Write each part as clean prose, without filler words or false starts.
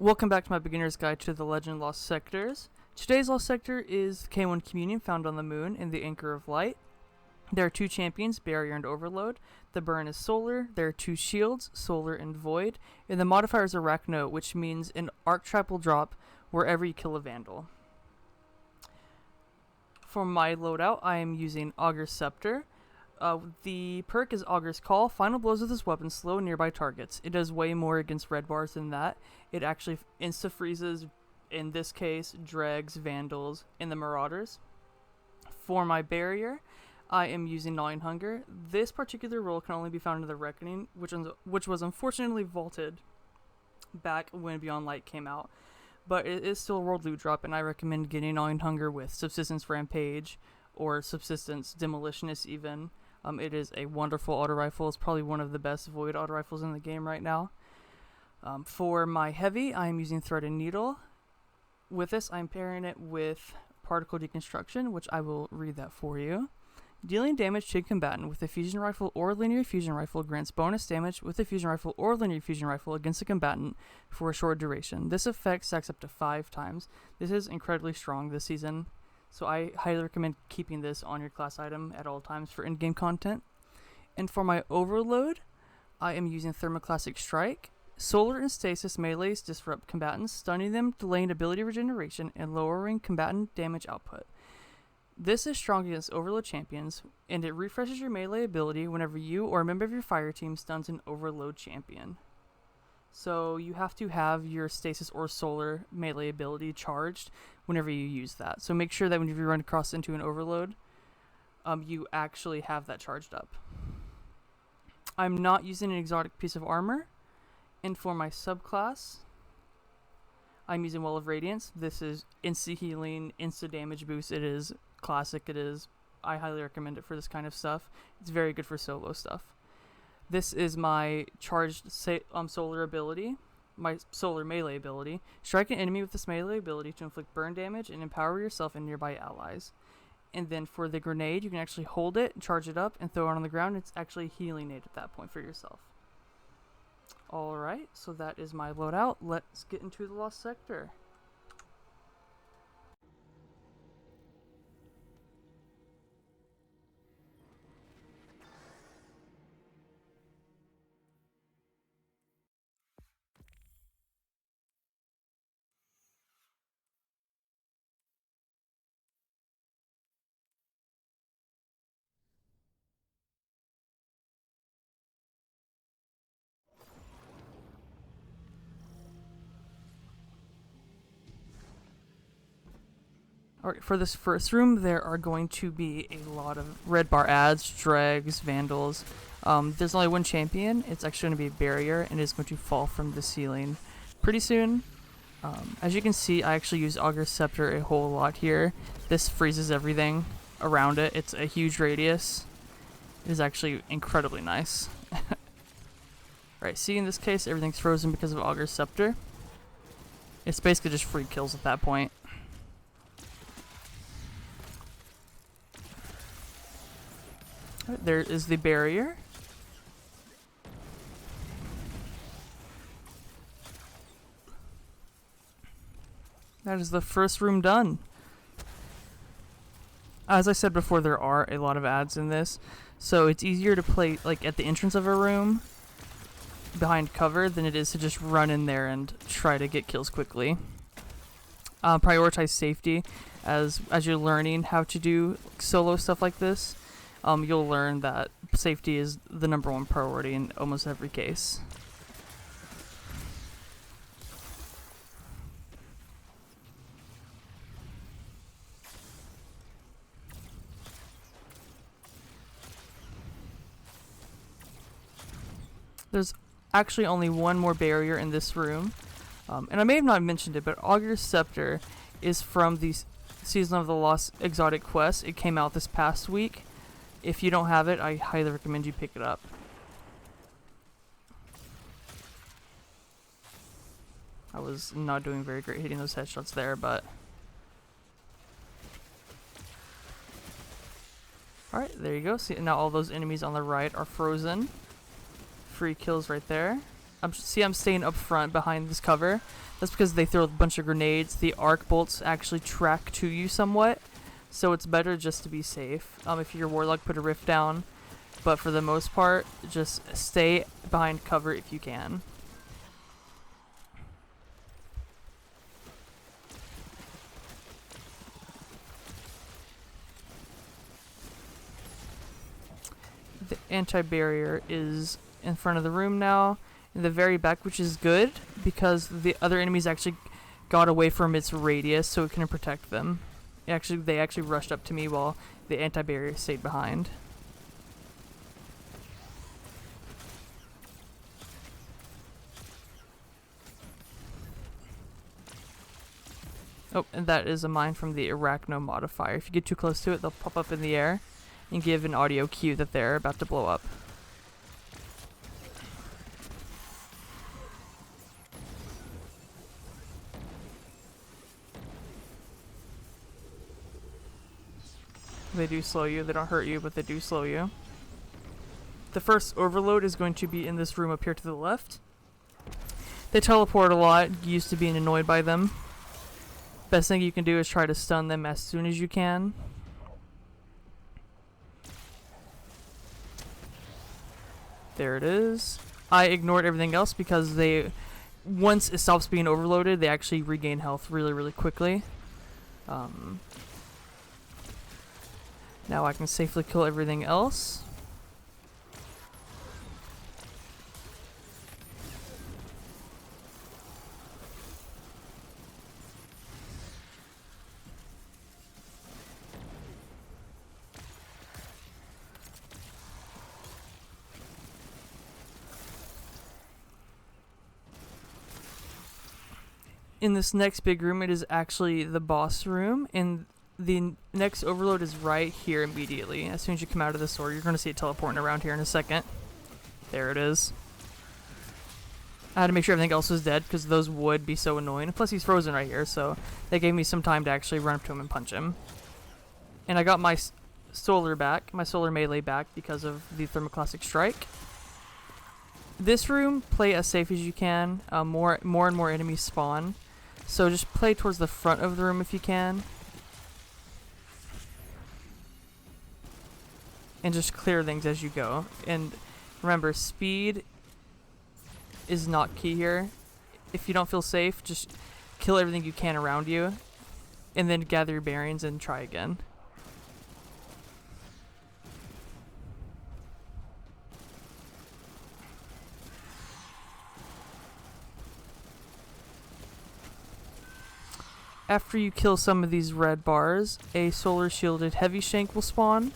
Welcome back to my beginner's guide to the Legend Lost Sectors. Today's Lost Sector is K1 Communion found on the moon in the Anchor of Light. There are two champions, Barrier and Overload. The burn is Solar. There are two shields, Solar and Void. And the modifier is Arachno, which means an archetype will drop wherever you kill a Vandal. For my loadout, I am using Augur's Scepter. The perk is Augur's Call. Final blows with this weapon slow nearby targets. It does way more against red bars than that. It actually insta-freezes, in this case, Dregs, Vandals, and the Marauders. For my Barrier, I am using Gnawing Hunger. This particular role can only be found in the Reckoning, which was unfortunately vaulted back when Beyond Light came out. But it is still a world loot drop, and I recommend getting Gnawing Hunger with Subsistence Rampage or Subsistence Demolitionist even. It is a wonderful auto rifle. It's probably one of the best Void auto rifles in the game right now. For my heavy, I am using Thread and Needle. With this, I'm pairing it with Particle Deconstruction, which I will read that for you. Dealing damage to a combatant with a fusion rifle or linear fusion rifle grants bonus damage with a fusion rifle or linear fusion rifle against a combatant for a short duration. This effect stacks up to 5 times. This is incredibly strong this season, so I highly recommend keeping this on your class item at all times for in-game content. And for my Overload, I am using Thermoclastic Strike. Solar and Stasis melees disrupt combatants, stunning them, delaying ability regeneration, and lowering combatant damage output. This is strong against Overload champions, and it refreshes your melee ability whenever you or a member of your fire team stuns an Overload champion. So you have to have your Stasis or Solar melee ability charged whenever you use that. So make sure that whenever you run across into an Overload, you actually have that charged up. I'm not using an exotic piece of armor. And for my subclass, I'm using Well of Radiance. This is insta healing, insta damage boost. It is classic. I highly recommend it for this kind of stuff. It's very good for solo stuff. This is my charged solar ability, my solar melee ability. Strike an enemy with this melee ability to inflict burn damage and empower yourself and nearby allies. And then for the grenade, you can actually hold it, charge it up, and throw it on the ground. It's actually a healing aid at that point for yourself. Alright, so that is my loadout. Let's get into the Lost Sector. Alright, for this first room, there are going to be a lot of red bar ads, Dregs, Vandals. There's only one champion. It's actually going to be a Barrier, and it's going to fall from the ceiling pretty soon. As you can see, I actually use Augur's Scepter a whole lot here. This freezes everything around it. It's a huge radius. It is actually incredibly nice. Alright, see, in this case, everything's frozen because of Augur's Scepter. It's basically just free kills at that point. There is the Barrier. That is the first room done. As I said before, there are a lot of ads in this, so it's easier to play like at the entrance of a room behind cover than it is to just run in there and try to get kills quickly. Prioritize safety as you're learning how to do solo stuff like this. You'll learn that safety is the #1 priority in almost every case. There's actually only one more Barrier in this room. And I may have not mentioned it, but Augur's Scepter is from the Season of the Lost Exotic Quest. It came out this past week. If you don't have it, I highly recommend you pick it up. I was not doing very great hitting those headshots there, but... Alright, there you go. See, now all those enemies on the right are frozen. Free kills right there. I'm staying up front behind this cover. That's because they throw a bunch of grenades. The arc bolts actually track to you somewhat, so it's better just to be safe. If you're warlock, put a rift down, but for the most part, just stay behind cover if you can. The anti-barrier is in front of the room now, in the very back, which is good because the other enemies actually got away from its radius, so it couldn't protect them. They actually rushed up to me while the anti-barrier stayed behind. Oh, and that is a mine from the Arachno modifier. If you get too close to it, they'll pop up in the air and give an audio cue that they're about to blow up. They do slow you. They don't hurt you, but they do slow you. The first overload is going to be in this room up here to the left. They teleport a lot, used to being annoyed by them. Best thing you can do is try to stun them as soon as you can. There it is. I ignored everything else because once it stops being overloaded, they actually regain health really, really quickly. Now I can safely kill everything else. In this next big room, it is actually the boss room, and the next overload is right here immediately. As soon as you come out of this door, you're going to see it teleporting around here in a second. There it is. I had to make sure everything else was dead because those would be so annoying. Plus he's frozen right here, so that gave me some time to actually run up to him and punch him. And I got my solar back, my solar melee back because of the thermoclastic strike. This room, play as safe as you can. More and more enemies spawn. So just play towards the front of the room if you can. And just clear things as you go. And remember, speed is not key here. If you don't feel safe, just kill everything you can around you. And then gather your bearings and try again. After you kill some of these red bars, a solar shielded heavy shank will spawn.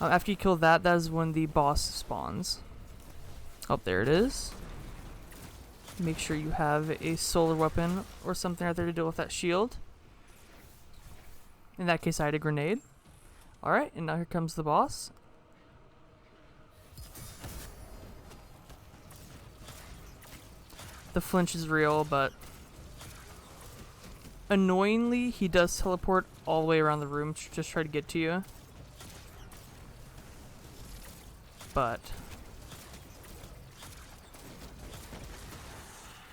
After you kill that, that is when the boss spawns. Oh, there it is. Make sure you have a solar weapon or something out there to deal with that shield. In that case, I had a grenade. Alright, and now here comes the boss. The flinch is real, but annoyingly, he does teleport all the way around the room to just try to get to you. But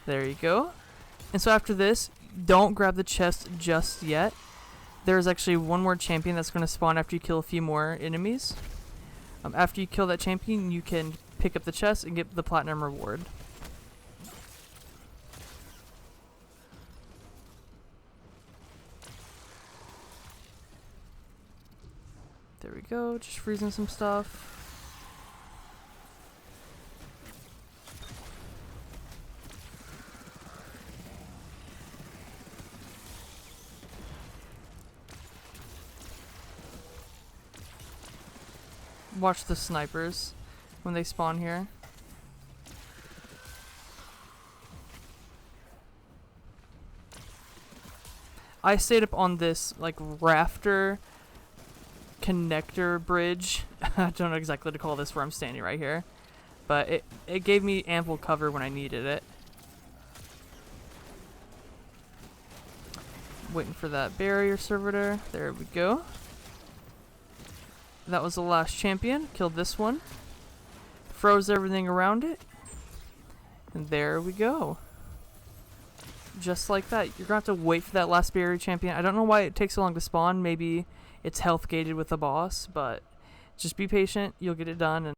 there you go. And so after this, don't grab the chest just yet. There's actually one more champion that's going to spawn after you kill a few more enemies. After you kill that champion, you can pick up the chest and get the platinum reward. There we go, just freezing some stuff. Watch the snipers when they spawn here. I stayed up on this like rafter connector bridge. I don't know exactly what to call this where I'm standing right here, but it gave me ample cover when I needed it. Waiting for that barrier servitor. There we go. That was the last champion. Killed this one. Froze everything around it. And there we go. Just like that. You're going to have to wait for that last barrier champion. I don't know why it takes so long to spawn. Maybe it's health gated with the boss, but just be patient. You'll get it done. And